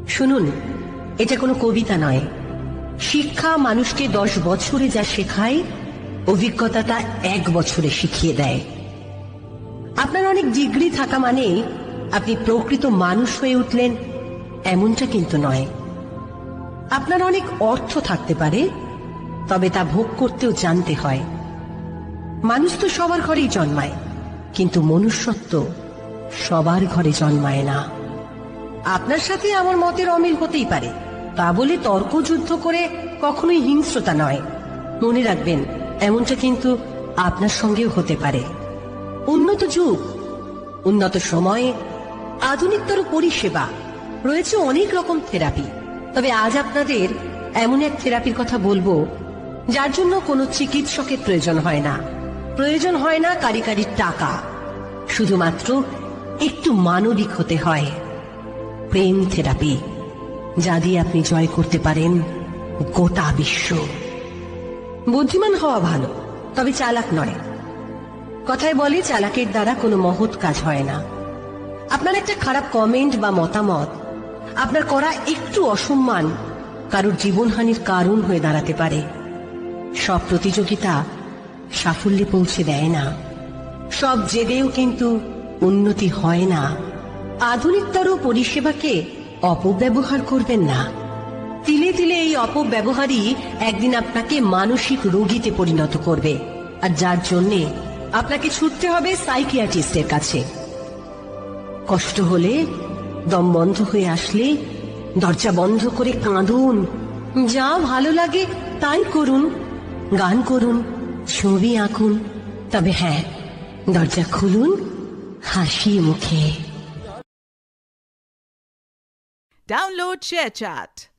শুনুন, এটা কোনো কবিতা নয়। শিক্ষা মানুষকে 10 বছরে যা শেখায়, অভিজ্ঞতা তা 1 বছরে শিখিয়ে দেয়। আপনার অনেক ডিগ্রি থাকা মানে আপনি প্রকৃত মানুষ হয়ে উঠলেন এমনটা কিন্তু নয়। আপনার অনেক অর্থ থাকতে পারে, তবে তা ভোগ করতেও জানতে হয়। মানুষ তো সবার ঘরেই জন্মায়, কিন্তু মনুষ্যত্ব সবার ঘরে জন্মায় না। আপনার সাথে আমার মতের অমিল হতেই পারে, তা বলে তর্কযুদ্ধ করে কখনোই হিংস্রতা নয়। মনে রাখবেন, এমনটা কিন্তু আপনার সঙ্গেও হতে পারে। উন্নত যুগ, উন্নত সময়ে, আধুনিকতর পরিষেবা, রয়েছে অনেক রকম থেরাপি। তবে আজ আপনাদের এমন এক থেরাপির কথা বলবো যার জন্য কোনো চিকিৎসকের প্রয়োজন হয় না। প্রয়োজন হয় না কারিগরির টাকা, শুধুমাত্র একটু মানবিক হতে হয়। প্রেম থেরাপি, যা দিয়ে আপনি জয় করতে পারেন গোটা বিশ্ব। বুদ্ধিমান হওয়া ভালো, তবে চালাক নয়। কথায় বলে, চালাকের দ্বারা কোনো মহৎ কাজ হয় না। আপনার একটা খারাপ কমেন্ট বা মতামত, আপনার করা একটু অসম্মান কারোর জীবনহানির কারণ হয়ে দাঁড়াতে পারে। সব প্রতিযোগিতা সাফল্যে পৌঁছে দেয় না, সব জেদেও কিন্তু উন্নতি হয় না। আধুনিকতর পরিষেবাকে অপব্যবহার করবেন না। তিলে তিলে এই অপব্যবহারই একদিন আপনাকে মানসিক রোগীতে পরিণত করবে, আর যার জন্যে আপনাকে ছুটতে হবে সাইকিয়াট্রিস্টের কাছে। কষ্ট হলে, দম বন্ধ হয়ে আসলে দরজা বন্ধ করে কাঁদুন। যা ভালো লাগে তাই করুন, গান করুন, ছবি আঁকুন, তবে হ্যাঁ, দরজা খুলুন হাসি মুখে। Download ShareChat.